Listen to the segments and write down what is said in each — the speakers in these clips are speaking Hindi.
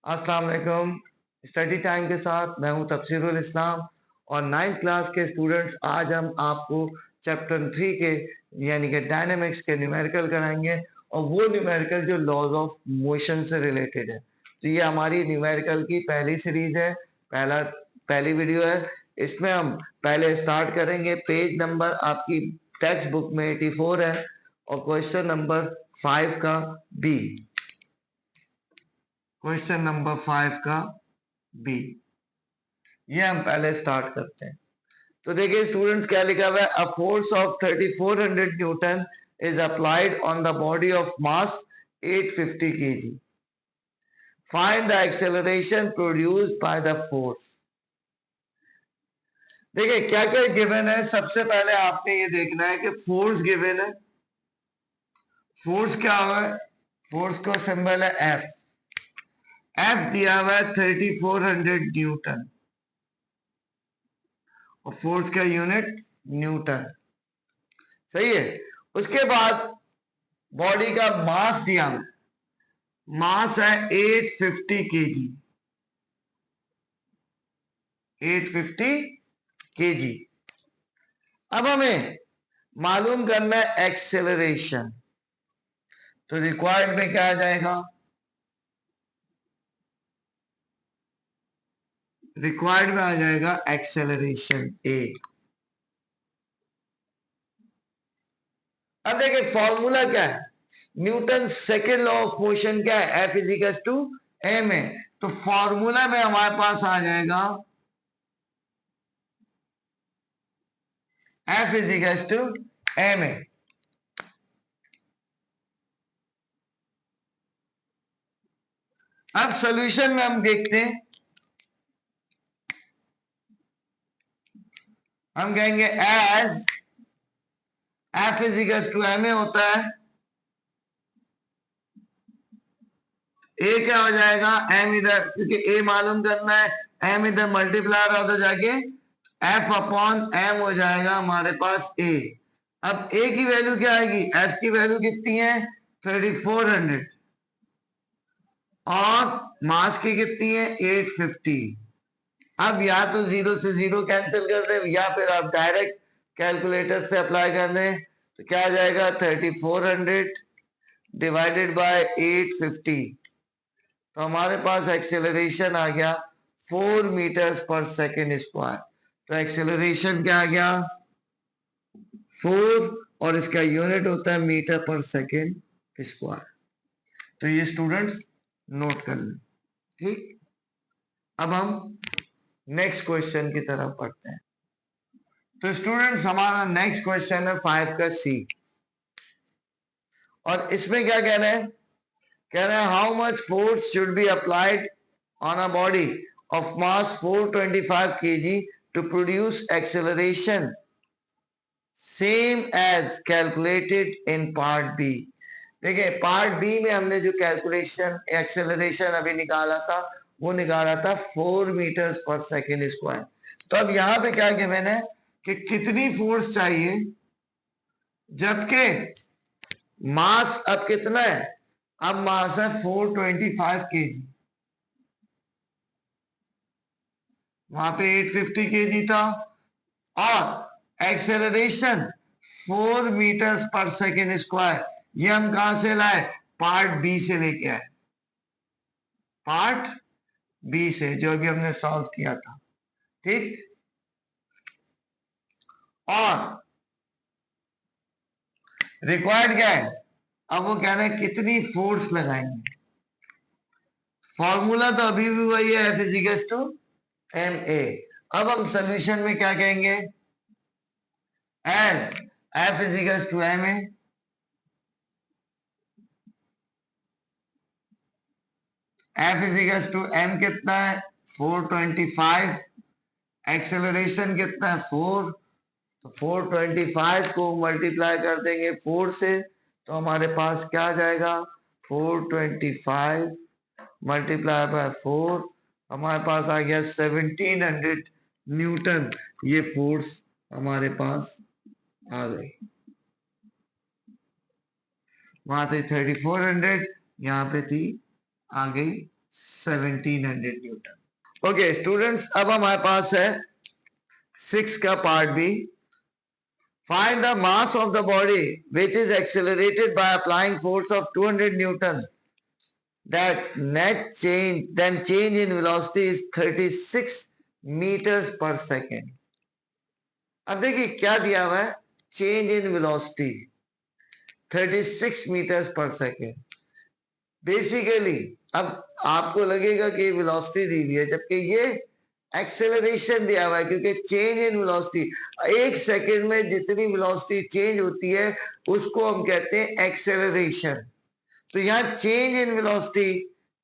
अस्सलाम वालेकुम। स्टडी टाइम के साथ मैं हूं तफसीरुल इस्लाम और 9th क्लास के स्टूडेंट्स, आज हम आपको चैप्टर 3 के यानी कि डायनामिक्स के न्यूमेरिकल कराएंगे और वो न्यूमेरिकल जो लॉज ऑफ मोशन से रिलेटेड है। तो ये हमारी न्यूमेरिकल की पहली सीरीज है, पहली वीडियो है। इसमें हम पहले स्टार्ट करेंगे, पेज नंबर आपकी टेक्स्ट बुक में 84 है और क्वेश्चन नंबर 5 का बी, क्वेश्चन नंबर 5 का बी, ये हम पहले स्टार्ट करते हैं। तो देखिए स्टूडेंट्स, क्या लिखा हुआ है, a force of 3400 Newton is applied on the body of mass 850 kg, find the acceleration produced by the force. देखिए क्या क्या गिवन है। सबसे पहले आपने ये देखना है कि फोर्स गिवन है। फोर्स क्या हुआ है, फोर्स का सिंबल है एफ। एफ दिया हुआ है 3400 न्यूटन और फोर्स का यूनिट न्यूटन, सही है। उसके बाद बॉडी का मास दिया, मास है 850 केजी, 850 केजी। अब हमें मालूम करना है एक्सेलरेशन, तो रिक्वायर्ड में क्या आ जाएगा, रिक्वायर्ड में आ जाएगा एक्सेलरेशन ए। अब देखिए फॉर्मूला क्या है, Newton second law of motion क्या है, एफ इजिकल्स टू एम है। तो फॉर्मूला में हमारे पास आ जाएगा एफ इजिकल्स टू एम है। अब सॉल्यूशन में हम देखते हैं, हम कहेंगे as F equals to M A होता है, ए क्या हो जाएगा, एम इधर, क्योंकि ए मालूम करना है, एम इधर मल्टीप्लायर होता जाके एफ अपॉन एम हो जाएगा हमारे पास ए। अब ए की वैल्यू क्या आएगी, एफ की वैल्यू कितनी है 3400 और मास की कितनी है 850। अब या तो जीरो से जीरो कैंसिल कर दे या फिर आप डायरेक्ट कैलकुलेटर से अप्लाई कर दें, तो क्या आ जाएगा 3400 डिवाइडेड बाय 850, तो हमारे पास एक्सेलरेशन आ गया 4 मीटर्स पर सेकेंड स्क्वायर। तो एक्सेलरेशन क्या आ गया 4 और इसका यूनिट होता है मीटर पर सेकेंड स्क्वायर। तो ये स्टूडेंट्स नोट कर लें, ठीक। अब हम नेक्स्ट क्वेश्चन की तरफ पढ़ते हैं। तो स्टूडेंट्स हमारा नेक्स्ट क्वेश्चन है 5 का सी और इसमें क्या कह रहे हैं, कह रहे हैं how much force should be applied on a body of mass 425 kg to produce acceleration same as calculated in part B. देखिए पार्ट बी में हमने जो कैलकुलेशन एक्सेलरेशन अभी निकाला था वो निकाला था 4 मीटर्स पर सेकेंड स्क्वायर। तो अब यहां पे क्या गिवन है कि कितनी फोर्स चाहिए, जबकि मास अब कितना है, अब मास है 425 kg, वहां पे 850 kg था और एक्सेलरेशन 4 मीटर्स पर सेकेंड स्क्वायर। ये हम कहां से लाए, पार्ट बी से लेके आए, पार्ट बी से जो अभी हमने सॉल्व किया था, ठीक। और रिक्वायर्ड क्या है, अब वो कह रहे हैं कितनी फोर्स लगाएंगे। फॉर्मूला तो अभी भी वही है, F equals to M a. अब हम सोल्यूशन में क्या कहेंगे, as F equals to M a, F equals to m कितना है 425, एक्सेलरेशन कितना है 4, तो 425 को मल्टीप्लाई कर देंगे 4 से, तो हमारे पास क्या आ जाएगा 425 मल्टीप्लाई बाय 4, हमारे पास आ गया 1700 न्यूटन। ये फोर्स हमारे पास आ गई, वहां थी 3400, यहाँ पे थी आ गई 1700 न्यूटन। ओके स्टूडेंट्स, अब हमारे पास है 6 का part B. Find the mass of the body which is accelerated by applying force of 200 Newton. That net change, then change in velocity is 36 meters per second. अब देखिए क्या दिया हुआ है, चेंज इन वेलोसिटी 36 मीटर्स पर सेकेंड। बेसिकली अब आपको लगेगा कि वेलोसिटी दी हुई है, जबकि ये एक्सेलरेशन दिया हुआ है, क्योंकि चेंज इन वेलोसिटी 1 सेकेंड में जितनी वेलोसिटी चेंज होती है उसको हम कहते हैं एक्सेलरेशन। तो यहाँ चेंज इन वेलोसिटी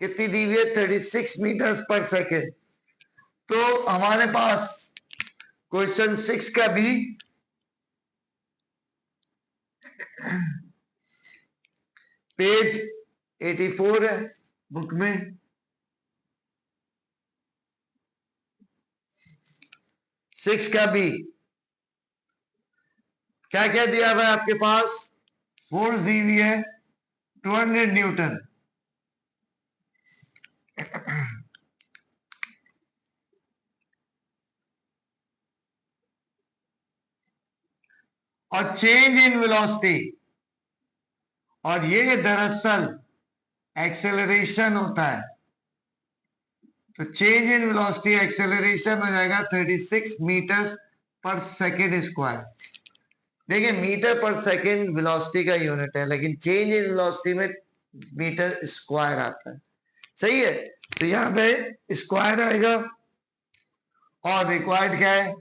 कितनी दी हुई है, 36 मीटर्स पर सेकेंड। तो हमारे पास क्वेश्चन 6 का भी पेज 84 है बुक में। सिक्स का बी क्या क्या दिया हुआ है आपके पास, फोर्स दी हुई है 200 न्यूटन। और चेंज इन वेलोसिटी, और ये दरअसल एक्सेलरेशन होता है। तो चेंज इन वेलोसिटी एक्सेलरेशन हो जाएगा 36 मीटर पर सेकेंड स्क्वायर। देखिए मीटर पर सेकेंड वेलोसिटी का यूनिट है, लेकिन चेंज इन वेलोसिटी में मीटर स्क्वायर आता है। सही है, तो यहां पे स्क्वायर आएगा। और रिक्वायर्ड क्या है,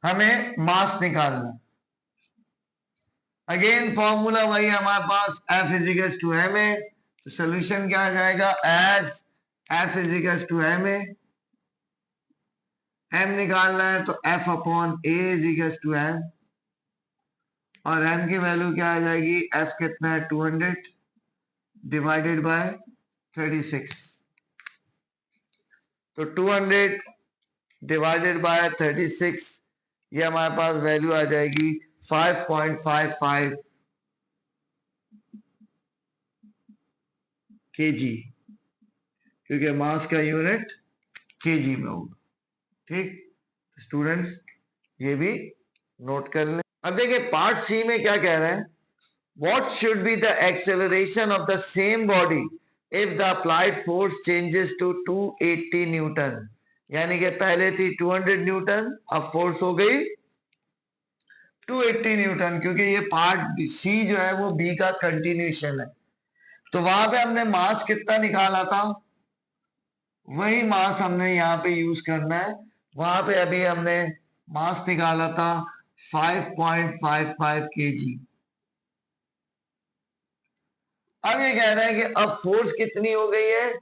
हमें मास निकालना। अगेन फॉर्मूला वही हमारे पास, F equals to M A. तो सोल्यूशन क्या आ जाएगा, as F equals to M a. m निकालना है तो F upon a equals to m, और m की वैल्यू क्या आ जाएगी, F कितना है 200 डिवाइडेड बाय 36। तो 200 डिवाइडेड बाय 36, ये हमारे पास वैल्यू आ जाएगी 5.55 केजी, क्योंकि मास का यूनिट केजी में होगा। ठीक, स्टूडेंट्स ये भी नोट कर लें। अब देखिए पार्ट सी में क्या कह रहे हैं, what should be the acceleration of the same body if the applied force changes to 280 newton. यानी कि पहले थी 200 न्यूटन, अब फोर्स हो गई 280 न्यूटन, क्योंकि ये पार्ट सी जो है वो बी का कंटिन्यूशन है। तो वहां पे हमने मास कितना निकाला था, वही मास हमने यहाँ पे यूज करना है। वहां पे अभी हमने मास निकाला था 5.55 केजी। अब ये कह रहे हैं कि अब फोर्स कितनी हो गई है,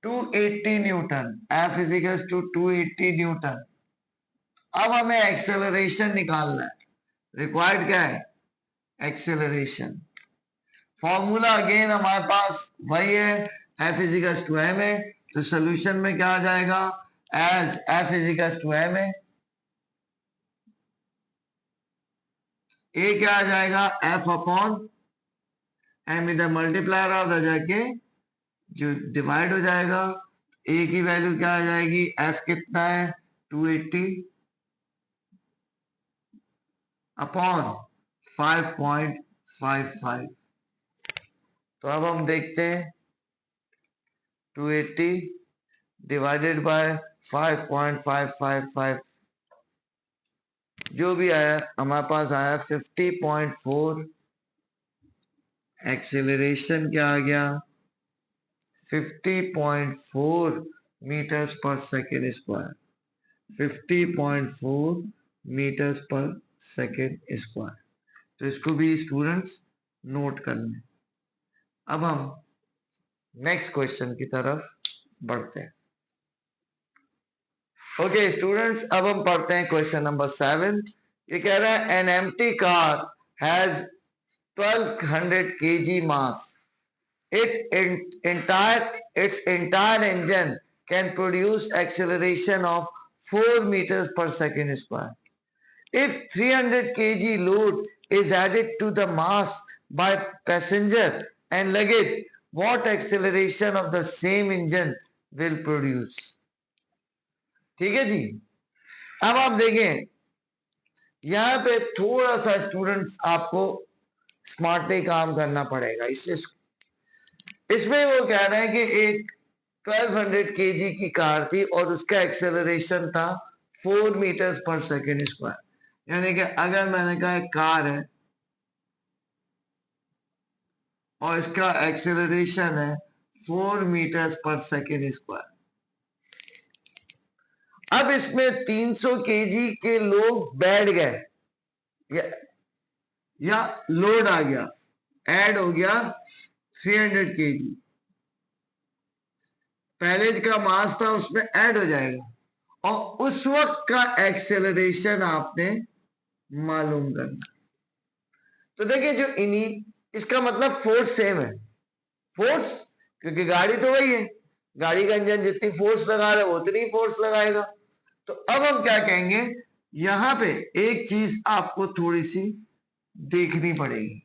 280 newton. F equals to 280 newton. अब हमें एक्सेलरेशन निकालना है। रिक्वायर्ड क्या है, एक्सेलरेशन। फॉर्मूला अगेन हमारे पास वही है, F equals to M A. तो सोल्यूशन में क्या आ जाएगा, as F equals to M A. A क्या आ जाएगा, F अपॉन एम, इधर मल्टीप्लायर उधर जाके जो डिवाइड हो जाएगा। ए की वैल्यू क्या आ जाएगी, F कितना है 280 अपॉन 5.55। तो अब हम देखते हैं 280 डिवाइडेड बाय 5.555, जो भी आया हमारे पास आया 50.4। एक्सेलरेशन क्या आ गया, 50.4 मीटर्स पर सेकेंड स्क्वायर। 50.4 मीटर्स पर सेकेंड स्क्वायर। तो इसको भी स्टूडेंट्स नोट कर लें। अब हम नेक्स्ट क्वेश्चन की तरफ बढ़ते हैं। ओके स्टूडेंट्स, अब हम पढ़ते हैं क्वेश्चन नंबर 7। ये कह रहा है an empty car has 1200 kg mass. Its entire engine can produce acceleration of 4 meters per second square. If 300 kg load is added to the mass by passenger and luggage, what acceleration of the same engine will produce? ठीक है जी। अब आप देखें यहां पे थोड़ा सा स्टूडेंट्स आपको स्मार्टली काम करना पड़ेगा। इसमें वो कह रहे हैं कि एक 1200 kg की कार थी और उसका एक्सेलरेशन था 4 मीटर्स पर सेकेंड स्क्वायर। यानी कि अगर मैंने कहा एक कार है और इसका एक्सेलरेशन है 4 मीटर्स पर सेकेंड स्क्वायर। अब इसमें 300 kg के लोग बैठ गए या लोड आ गया, ऐड हो गया 300 kg। पहले का मास था उसमें ऐड हो जाएगा और उस वक्त का एक्सेलरेशन आपने मालूम करना। तो देखिए जो इसका मतलब फोर्स सेम है, फोर्स, क्योंकि गाड़ी तो वही है, गाड़ी का इंजन जितनी फोर्स लगा रहा है वो उतनी फोर्स लगाएगा। तो अब हम क्या कहेंगे, यहां पे एक चीज आपको थोड़ी सी देखनी पड़ेगी।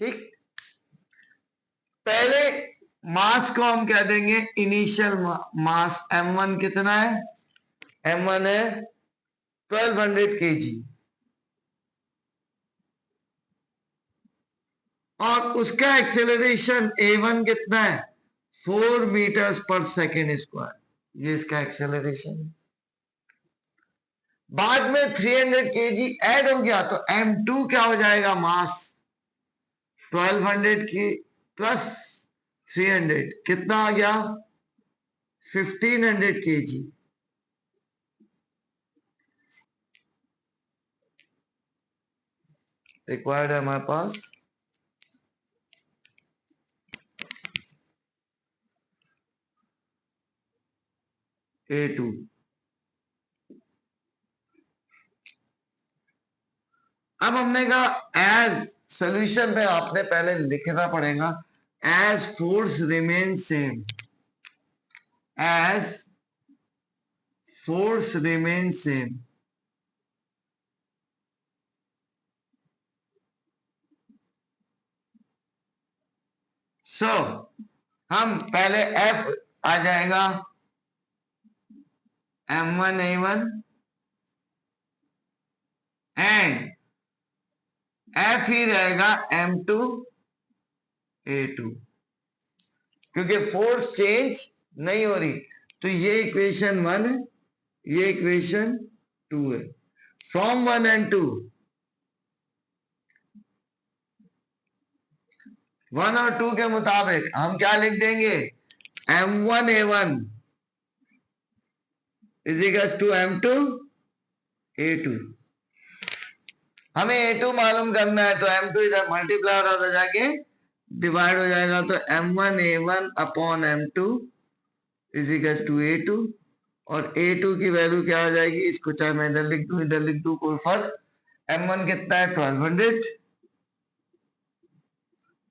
ठीक, पहले मास को हम कह देंगे इनिशियल मास m1 कितना है, m1 है 1200 kg और उसका एक्सेलरेशन a1 कितना है 4 मीटर्स पर सेकेंड स्क्वायर, ये इसका एक्सेलरेशन है। बाद में 300 kg ऐड हो गया तो m2 क्या हो जाएगा, मास 1200 की प्लस 300 कितना आ गया 1500 kg। रिक्वायर्ड है हमारे पास A2। अब हमने कहा एज सोल्यूशन में आपने पहले लिखना पड़ेगा as force remain same, as force remain same so हम पहले F आ जाएगा m1a1 एंड F ही रहेगा m2a2, क्योंकि फोर्स चेंज नहीं हो रही। तो ये इक्वेशन 1 है, ये इक्वेशन 2 है। फ्रॉम 1 एंड 2, 1 और 2 के मुताबिक हम क्या लिख देंगे, m1a1 is equal to m2a2। हमें a2 मालूम करना है तो m2 इधर मल्टीप्लाई होता जाके डिवाइड हो जाएगा, तो m1a1 upon m2 is equal to a2 और a2 की वैल्यू क्या आ जाएगी, इसको चाहे मैं इधर लिख दूं इधर लिख दूं कोई फर्क, m1 कितना है 1200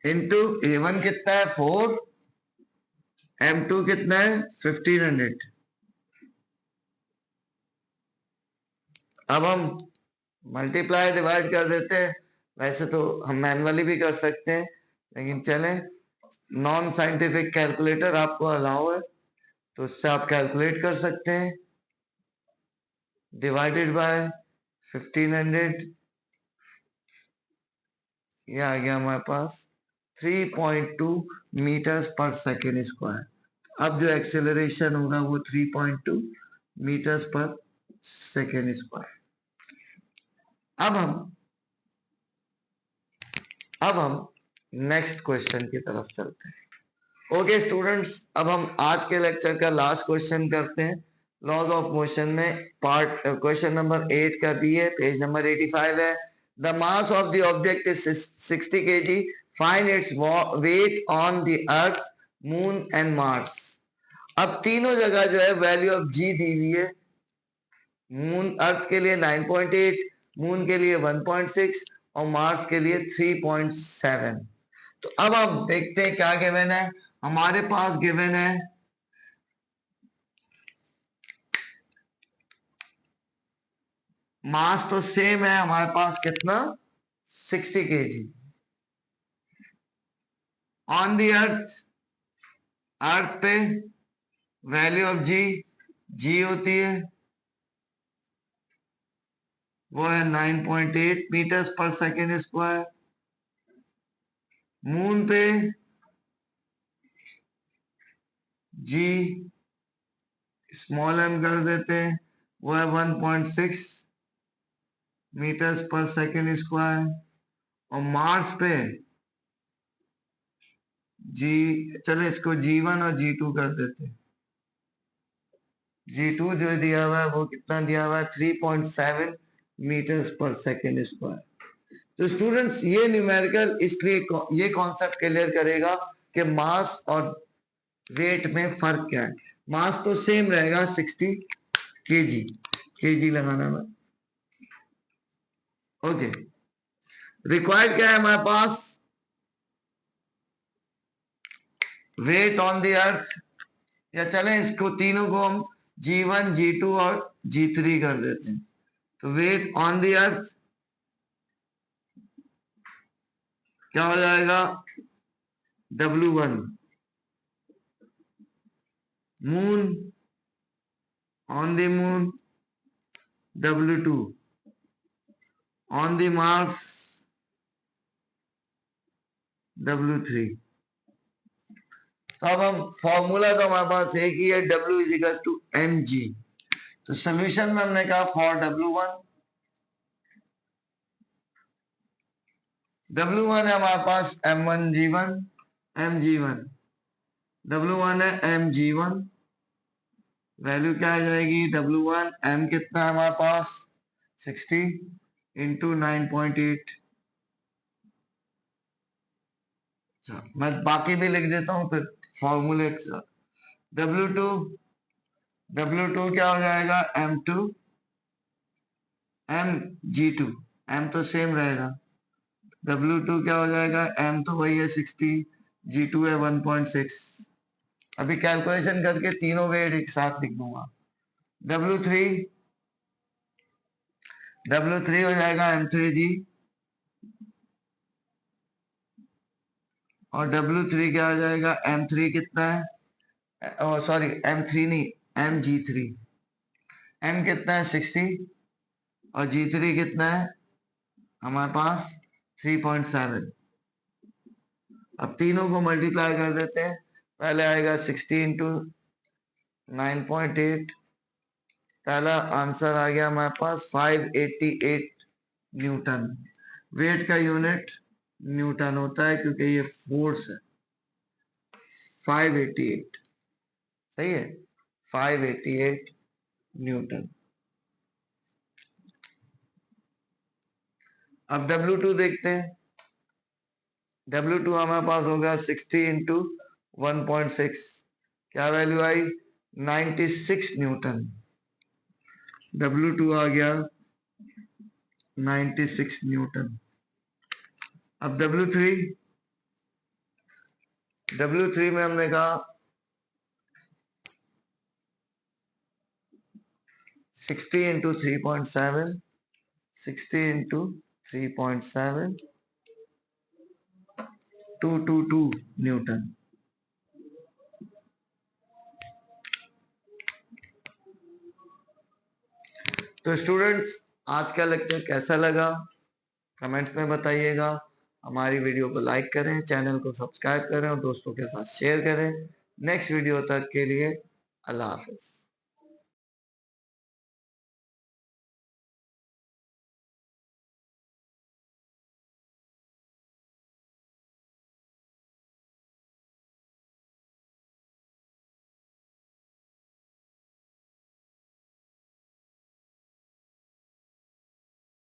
इंटू a1 कितना है 4, m2 कितना है 1500। अब हम मल्टीप्लाई डिवाइड कर देते हैं, वैसे तो हम मैनुअली भी कर सकते हैं लेकिन चलें नॉन साइंटिफिक कैलकुलेटर आपको अलाउ है तो उससे आप कैलकुलेट कर सकते हैं। डिवाइडेड बाय 1500, ये आ गया हमारे पास 3.2 मीटर्स पर सेकेंड स्क्वायर। अब जो एक्सेलरेशन होगा वो 3.2 मीटर्स पर सेकेंड स्क्वायर। अब हम नेक्स्ट क्वेश्चन की तरफ चलते हैं। ओके स्टूडेंट्स, अब हम आज के लेक्चर का लास्ट क्वेश्चन करते हैं। लॉज ऑफ मोशन में पार्ट क्वेश्चन नंबर 8 का बी है, पेज नंबर 85 है। The mass of the object is 60 kg, find its weight on the earth, moon and Mars. अब तीनों जगह जो है वैल्यू ऑफ जी दी हुई है। मून अर्थ के लिए 9.8, मून के लिए 1.6 और मार्स के लिए 3.7। तो अब हम देखते हैं क्या गिवन है। हमारे पास गिवन है मास तो सेम है हमारे पास कितना 60 kg. ऑन दी अर्थ पे वैल्यू ऑफ जी होती है, वो है 9.8 मीटर्स पर सेकेंड स्क्वायर. मून पे जी स्मॉल m कर देते हैं, वो है 1.6 मीटर्स पर सेकेंड स्क्वायर. और मार्स पे चलो इसको G1 और G2 कर देते हैं. G2 जो दिया हुआ है वो कितना दिया हुआ है, 3.7 मीटर्स पर सेकेंड स्क्वायर. तो स्टूडेंट्स ये न्यूमेरिकल इसलिए ये कॉन्सेप्ट क्लियर करेगा कि मास और वेट में फर्क क्या है. मास तो सेम रहेगा 60 केजी लगाना में. ओके, रिक्वायर्ड क्या है हमारे पास, वेट ऑन द अर्थ, या चलें इसको तीनों को हम G1 G2 और G3 कर देते हैं. तो वेट ऑन द अर्थ क्या हो जाएगा, W1. Moon, on the moon W2. On the Mars W3. तो अब हम फॉर्मूला तो हमारे पास एक ही है, W is equal to mg. तो सोल्यूशन में हमने कहा फॉर W1 है हमारे पास m1g1 mg1. W1 है mg1, वैल्यू क्या आ जाएगी, W1 m कितना है हमारे पास 60 इंटू 9.8. मैं बाकी भी लिख देता हूं फिर फॉर्मूले के साथ. W2 क्या हो जाएगा, m2 mg2, m तो सेम रहेगा. W2 क्या हो जाएगा, m तो वही है 60, G2 है 1.6. अभी कैलकुलेशन करके तीनों वेट एक साथ लिख दूंगा. W3 हो जाएगा m3g, और W3 क्या हो जाएगा, m3 कितना है, सॉरी m3 नहीं, mg3. m कितना है 60 और G3 कितना है हमारे पास 3.7. अब तीनों को मल्टीप्लाई कर देते हैं. पहले आएगा 60 इंटू 9.8. पहला आंसर आ गया हमारे पास 588 न्यूटन. वेट का यूनिट न्यूटन होता है क्योंकि ये फोर्स है. 588 सही है, 588 न्यूटन. अब W2 देखते हैं. W2 हमारे पास होगा 60 इंटू 1.6. क्या वैल्यू आई, 96 न्यूटन. W2 आ गया 96 न्यूटन. अब W3 में हमने कहा 60 इंटू 3.7, 60 इंटू 3.7, 222 न्यूटन. तो स्टूडेंट्स आज का लेक्चर कैसा लगा कमेंट्स में बताइएगा. हमारी वीडियो को लाइक करें, चैनल को सब्सक्राइब करें और दोस्तों के साथ शेयर करें. नेक्स्ट वीडियो तक के लिए अल्लाह हाफिज.